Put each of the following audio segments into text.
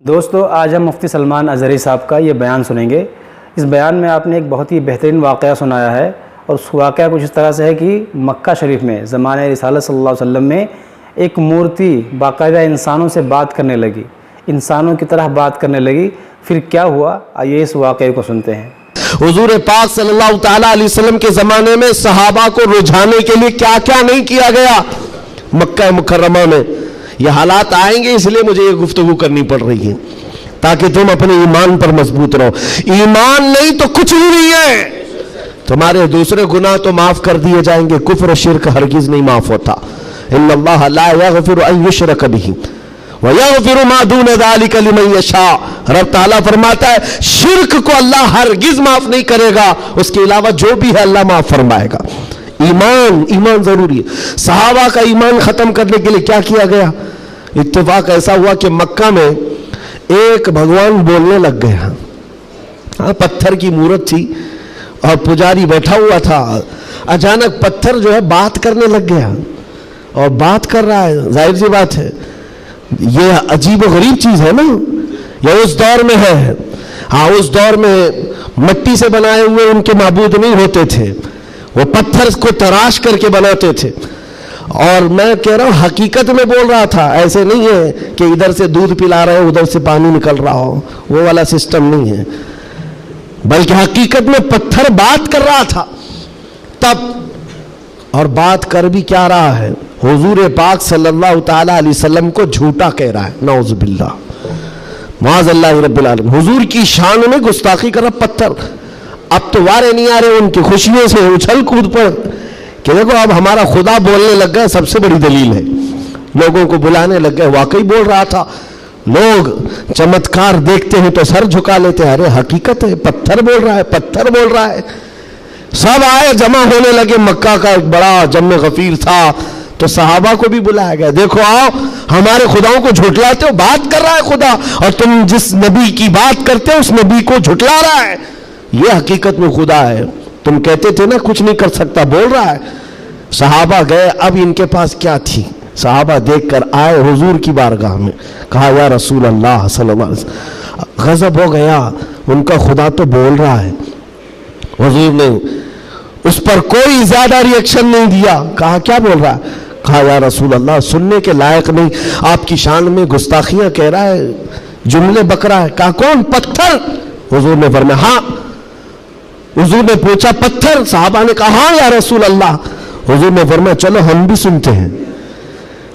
دوستو آج ہم مفتی سلمان اظہری صاحب کا یہ بیان سنیں گے۔ اس بیان میں آپ نے ایک بہت ہی بہترین واقعہ سنایا ہے، اور اس واقعہ کچھ اس طرح سے ہے کہ مکہ شریف میں زمانہ رسالت صلی اللہ علیہ وسلم میں ایک مورتی باقاعدہ انسانوں سے بات کرنے لگی، انسانوں کی طرح بات کرنے لگی۔ پھر کیا ہوا، آئیے اس واقعے کو سنتے ہیں۔ حضور پاک صلی اللہ تعالیٰ علیہ وسلم کے زمانے میں صحابہ کو رجھانے کے لیے کیا کیا نہیں کیا گیا مکہ مکرمہ میں۔ یہ حالات آئیں گے، اس لیے مجھے یہ گفتگو کرنی پڑ رہی ہے تاکہ تم اپنے ایمان پر مضبوط رہو۔ ایمان نہیں تو کچھ بھی نہیں ہے۔ تمہارے دوسرے گناہ تو معاف کر دیے جائیں گے، کفر و شرک ہرگز نہیں معاف ہوتا۔ ان اللہ لا یغفر ان یشرک بہ وَيَغْفِرُ مَا دُونَ ذَلِكَ لِمَن یشاء۔ رب تعالیٰ فرماتا ہے شرک کو اللہ ہرگز معاف نہیں کرے گا، اس کے علاوہ جو بھی ہے اللہ معاف فرمائے گا۔ ایمان ضروری ہے۔ صحابہ کا ایمان ختم کرنے کے لیے کیا کیا گیا؟ اتفاق ایسا ہوا کہ مکہ میں ایک بھگوان بولنے لگ گیا۔ پتھر کی مورت تھی اور پجاری بیٹھا ہوا تھا، اچانک پتھر جو ہے بات کرنے لگ گیا، اور بات کر رہا ہے۔ ظاہر سی بات ہے، یہ عجیب و غریب چیز ہے نا، یہ اس دور میں ہے۔ ہاں، اس دور میں مٹی سے بنائے ہوئے ان کے معبود نہیں ہوتے تھے، وہ پتھر کو تراش کر کے بناتے تھے۔ اور میں کہہ رہا ہوں حقیقت میں بول رہا تھا، ایسے نہیں ہے کہ ادھر سے دودھ پلا رہے ہو ادھر سے پانی نکل رہا ہو، وہ والا سسٹم نہیں ہے، بلکہ حقیقت میں پتھر بات کر رہا تھا تب۔ اور بات کر بھی کیا رہا ہے؟ حضور پاک صلی اللہ تعالیٰ علیہ وسلم کو جھوٹا کہہ رہا ہے، نعوذ باللہ، معاذ اللہ رب العالمین۔ حضور کی شان میں گستاخی کر رہا پتھر۔ اب تو وارے نہیں آ رہے ان کی خوشیوں سے اچھل کود پر کہ دیکھو اب ہمارا خدا بولنے لگ گیا، سب سے بڑی دلیل ہے۔ لوگوں کو بلانے لگ گئے، واقعی بول رہا تھا۔ لوگ چمتکار دیکھتے ہیں تو سر جھکا لیتے ہیں، ارے حقیقت ہے، پتھر بول رہا ہے، پتھر بول رہا ہے۔ سب آئے، جمع ہونے لگے۔ مکہ کا ایک بڑا جم غفیر تھا، تو صحابہ کو بھی بلایا گیا، دیکھو آؤ، ہمارے خداؤں کو جھٹلاتے ہو، بات کر رہا ہے خدا، اور تم جس نبی کی بات کرتے ہو اس نبی کو جھٹلا رہا ہے۔ یہ حقیقت میں خدا ہے، تم کہتے تھے نا کچھ نہیں کر سکتا، بول رہا ہے۔ صحابہ گئے، اب ان کے پاس کیا تھی؟ صحابہ دیکھ کر آئے حضور کی بارگاہ میں، کہا یا رسول اللہ صلی اللہ علیہ وسلم، غضب ہو گیا، ان کا خدا تو بول رہا ہے۔ حضور نے اس پر کوئی زیادہ ری ایکشن نہیں دیا، کہا کیا بول رہا ہے؟ کہا یا رسول اللہ سننے کے لائق نہیں، آپ کی شان میں گستاخیاں کہہ رہا ہے، جملے بک رہا ہے۔ کہا کون؟ پتھر۔ حضور نے فرمایا ہاں۔ حضور نے پوچھا پتھر؟ صحابہ نے کہا ہاں یا رسول اللہ۔ حضور نے فرمایا چلو ہم بھی سنتے ہیں،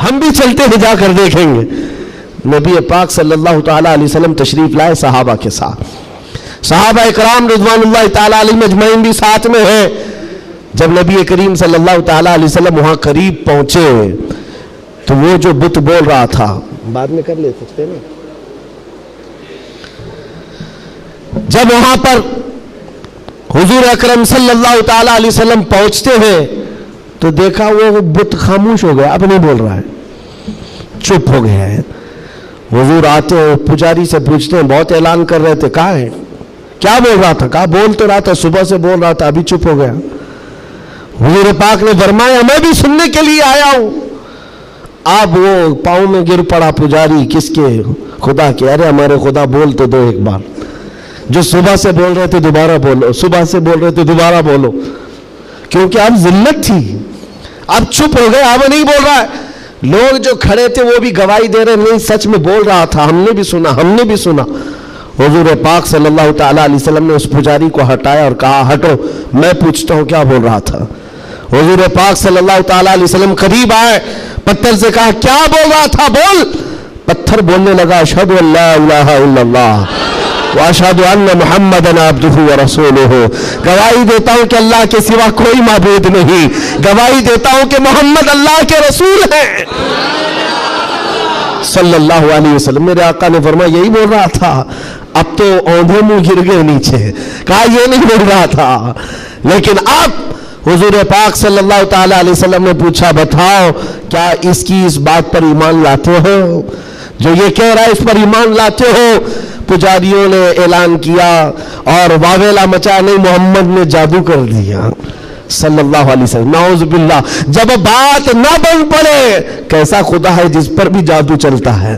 ہم بھی چلتے ہیں، جا کر دیکھیں گے۔ نبی پاک صلی اللہ تعالیٰ علیہ وسلم تشریف لائے صحابہ کے ساتھ، صحابہ اکرام رضوان اللہ تعالیٰ علیہ مجمعین بھی ساتھ میں ہیں۔ جب نبی کریم صلی اللہ تعالیٰ علیہ وسلم وہاں قریب پہنچے تو وہ جو بت بول رہا تھا، بعد میں کر لے سکتے نا، جب وہاں پر حضور اکرم صلی اللہ تعالیٰ علیہ وسلم پہنچتے ہیں تو دیکھا وہ بت خاموش ہو گیا، اب نہیں بول رہا ہے، چپ ہو گیا ہے۔ حضور آتے ہیں، پجاری سے پوچھتے ہیں، بہت اعلان کر رہے تھے، کہاں ہے؟ کیا بول رہا تھا؟ کہا بول تو رہا تھا، صبح سے بول رہا تھا، ابھی چپ ہو گیا۔ حضور پاک نے فرمایا میں بھی سننے کے لیے آیا ہوں۔ اب وہ پاؤں میں گر پڑا پجاری، کس کے؟ خدا کے۔ ارے ہمارے خدا بول تو دو ایک بار، جو صبح سے بول رہے تھے دوبارہ بولو، صبح سے بول رہے تھے دوبارہ بولو، کیونکہ اب ذلت تھی، اب چپ ہو گئے، اب نہیں بول رہا ہے۔ لوگ جو کھڑے تھے وہ بھی گواہی دے رہے نہیں سچ میں بول رہا تھا، ہم نے بھی سنا، ہم نے بھی سنا۔ حضور پاک صلی اللہ تعالیٰ علیہ وسلم نے اس پجاری کو ہٹایا اور کہا ہٹو، میں پوچھتا ہوں کیا بول رہا تھا۔ حضور پاک صلی اللہ تعالیٰ علیہ وسلم قریب آئے، پتھر سے کہا کیا بول رہا تھا، بول۔ پتھر بولنے لگا اشہد ان لا الہ الا اللہ واشہد ان محمدا عبدہ ورسولہ، گواہی دیتا ہوں کہ اللہ کے سوا کوئی معبود نہیں، گواہی دیتا ہوں کہ محمد اللہ کے رسول ہیں صلی اللہ علیہ وسلم۔ میرے آقا نے فرمایا یہی بول رہا تھا۔ اب تو اوندھے منہ گر گئے نیچے، کہا یہ نہیں بول رہا تھا۔ لیکن اب حضور پاک صلی اللہ تعالیٰ علیہ وسلم نے پوچھا بتاؤ کیا اس بات پر ایمان لاتے ہو، جو یہ کہہ رہا ہے اس پر ایمان لاتے ہو؟ پجاریوں نے اعلان کیا اور واویلا مچا، نہیں محمد نے جادو کر دیا صلی اللہ علیہ وسلم، نعوذ باللہ۔ جب بات نہ بن پڑے، کیسا خدا ہے جس پر بھی جادو چلتا ہے۔